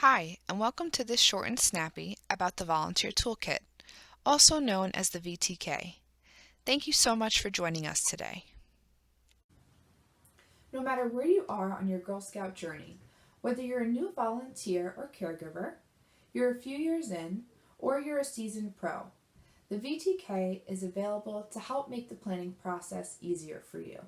Hi, and welcome to this short and snappy about the Volunteer Toolkit, also known as the VTK. Thank you so much for joining us today. No matter where you are on your Girl Scout journey, whether you're a new volunteer or caregiver, you're a few years in, or you're a seasoned pro, the VTK is available to help make the planning process easier for you.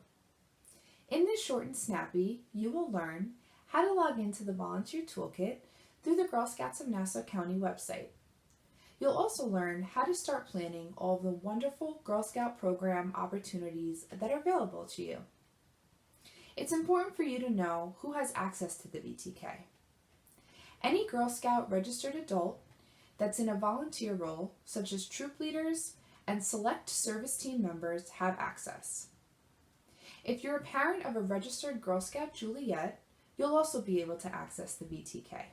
In this short and snappy, you will learn how to log into the Volunteer Toolkit through the Girl Scouts of Nassau County website. You'll also learn how to start planning all of the wonderful Girl Scout program opportunities that are available to you. It's important for you to know who has access to the VTK. Any Girl Scout registered adult that's in a volunteer role, such as troop leaders and select service team members, have access. If you're a parent of a registered Girl Scout Juliet, you'll also be able to access the VTK.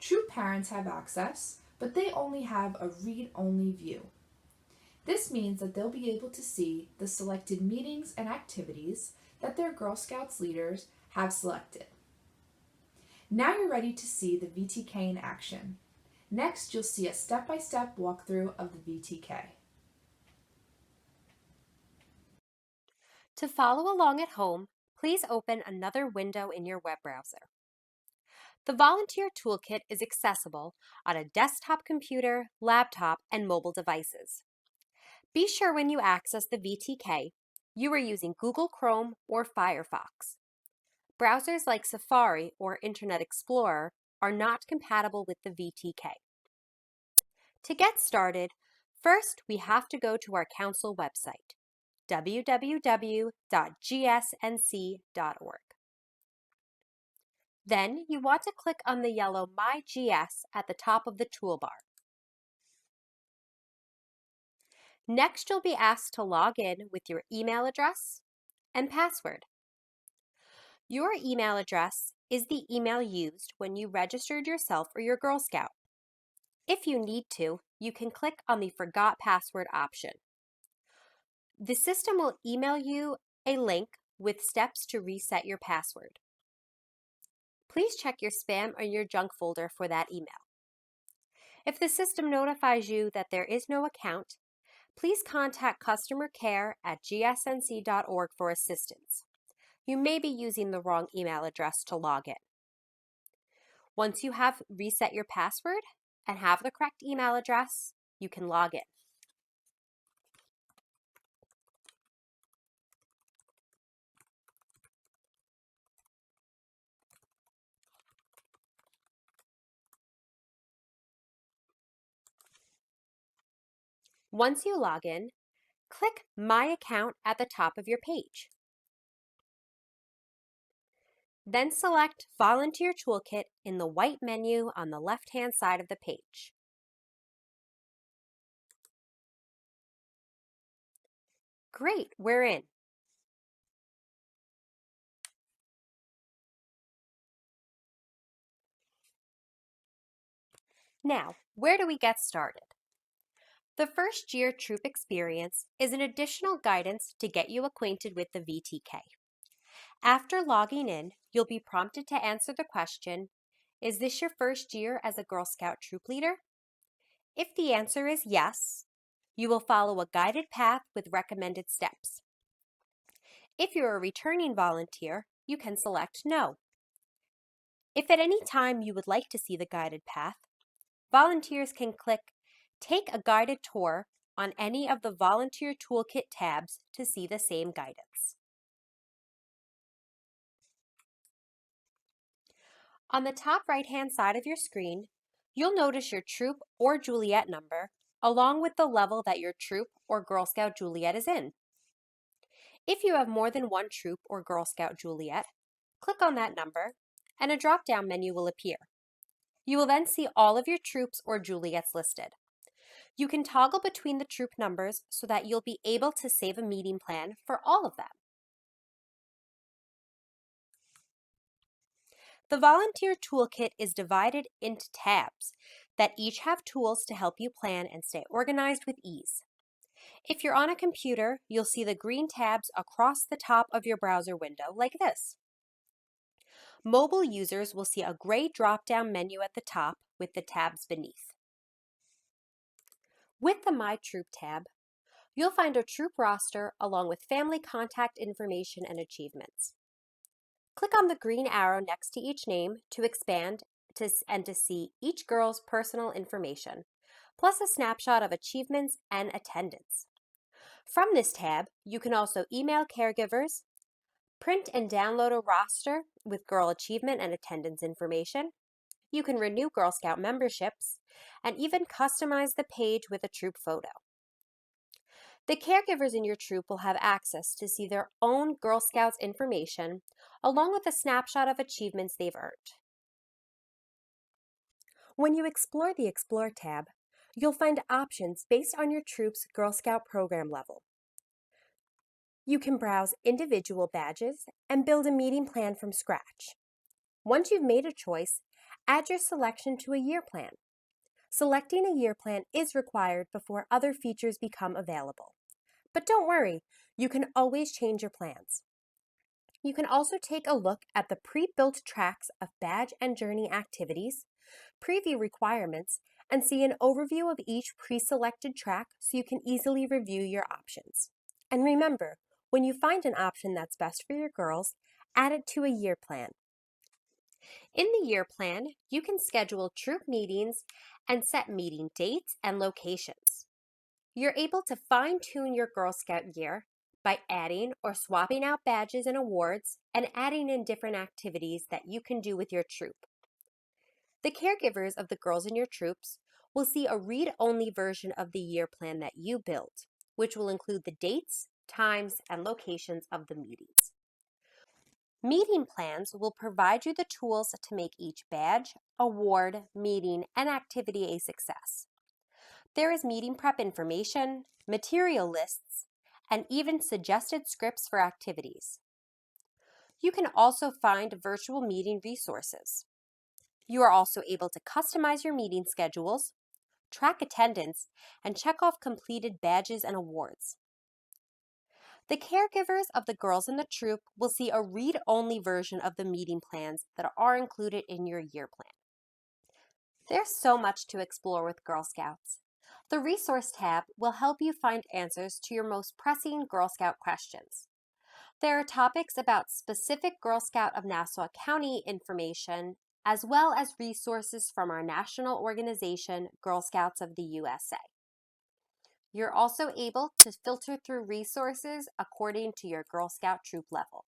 Troop parents have access, but they only have a read-only view. This means that they'll be able to see the selected meetings and activities that their Girl Scouts leaders have selected. Now you're ready to see the VTK in action. Next, you'll see a step-by-step walkthrough of the VTK. To follow along at home, please open another window in your web browser. The Volunteer Toolkit is accessible on a desktop computer, laptop, and mobile devices. Be sure when you access the VTK, you are using Google Chrome or Firefox. Browsers like Safari or Internet Explorer are not compatible with the VTK. To get started, first we have to go to our council website, www.gsnc.org. Then you want to click on the yellow My GS at the top of the toolbar. Next, you'll be asked to log in with your email address and password. Your email address is the email used when you registered yourself or your Girl Scout. If you need to, you can click on the Forgot Password option. The system will email you a link with steps to reset your password. Please check your spam or your junk folder for that email. If the system notifies you that there is no account, please contact customer care at gsnc.org for assistance. You may be using the wrong email address to log in. Once you have reset your password and have the correct email address, you can log in. Once you log in, click My Account at the top of your page. Then select Volunteer Toolkit in the white menu on the left-hand side of the page. Great, we're in. Now, where do we get started? The first year troop experience is an additional guidance to get you acquainted with the VTK. After logging in, you'll be prompted to answer the question, is this your first year as a Girl Scout troop leader? If the answer is yes, you will follow a guided path with recommended steps. If you're a returning volunteer, you can select no. If at any time you would like to see the guided path, volunteers can click Take a Guided Tour on any of the Volunteer Toolkit tabs to see the same guidance. On the top right-hand side of your screen, you'll notice your troop or Juliet number along with the level that your troop or Girl Scout Juliet is in. If you have more than one troop or Girl Scout Juliet, click on that number and a drop-down menu will appear. You will then see all of your troops or Juliets listed. You can toggle between the troop numbers so that you'll be able to save a meeting plan for all of them. The Volunteer Toolkit is divided into tabs that each have tools to help you plan and stay organized with ease. If you're on a computer, you'll see the green tabs across the top of your browser window like this. Mobile users will see a gray drop-down menu at the top with the tabs beneath. With the My Troop tab, you'll find a troop roster along with family contact information and achievements. Click on the green arrow next to each name to expand and to see each girl's personal information, plus a snapshot of achievements and attendance. From this tab, you can also email caregivers, print and download a roster with girl achievement and attendance information. You can renew Girl Scout memberships and even customize the page with a troop photo. The caregivers in your troop will have access to see their own Girl Scouts information along with a snapshot of achievements they've earned. When you explore the Explore tab, you'll find options based on your troop's Girl Scout program level. You can browse individual badges and build a meeting plan from scratch. Once you've made a choice, add your selection to a year plan. Selecting a year plan is required before other features become available. But don't worry, you can always change your plans. You can also take a look at the pre-built tracks of badge and journey activities, preview requirements, and see an overview of each pre-selected track so you can easily review your options. And remember, when you find an option that's best for your girls, add it to a year plan. In the year plan, you can schedule troop meetings and set meeting dates and locations. You're able to fine-tune your Girl Scout year by adding or swapping out badges and awards and adding in different activities that you can do with your troop. The caregivers of the girls in your troops will see a read-only version of the year plan that you built, which will include the dates, times, and locations of the meetings. Meeting plans will provide you the tools to make each badge, award, meeting, and activity a success. There is meeting prep information, material lists, and even suggested scripts for activities. You can also find virtual meeting resources. You are also able to customize your meeting schedules, track attendance, and check off completed badges and awards. The caregivers of the girls in the troop will see a read-only version of the meeting plans that are included in your year plan. There's so much to explore with Girl Scouts. The Resource tab will help you find answers to your most pressing Girl Scout questions. There are topics about specific Girl Scout of Nassau County information, as well as resources from our national organization, Girl Scouts of the USA. You're also able to filter through resources according to your Girl Scout troop level.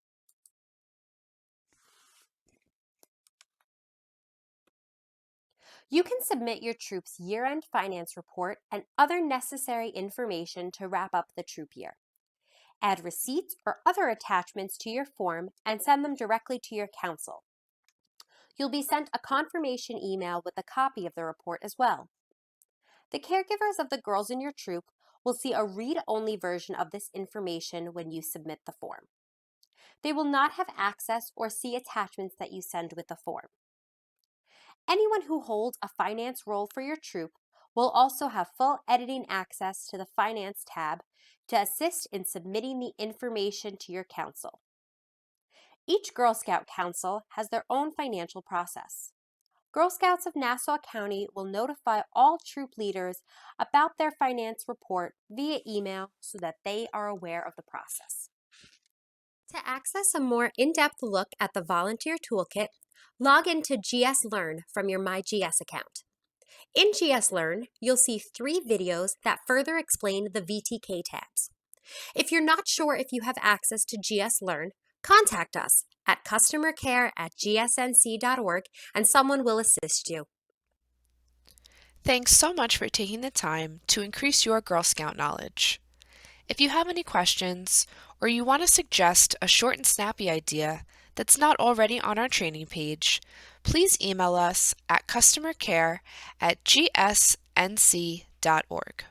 You can submit your troop's year-end finance report and other necessary information to wrap up the troop year. Add receipts or other attachments to your form and send them directly to your council. You'll be sent a confirmation email with a copy of the report as well. The caregivers of the girls in your troop will see a read-only version of this information when you submit the form. They will not have access or see attachments that you send with the form. Anyone who holds a finance role for your troop will also have full editing access to the Finance tab to assist in submitting the information to your council. Each Girl Scout council has their own financial process. Girl Scouts of Nassau County will notify all troop leaders about their finance report via email so that they are aware of the process. To access a more in-depth look at the Volunteer Toolkit, log into GS Learn from your MyGS account. In GS Learn, you'll see 3 videos that further explain the VTK tabs. If you're not sure if you have access to GS Learn, contact us at customercare@gsnc.org and someone will assist you. Thanks so much for taking the time to increase your Girl Scout knowledge. If you have any questions or you want to suggest a short and snappy idea that's not already on our training page, please email us at customercare@gsnc.org.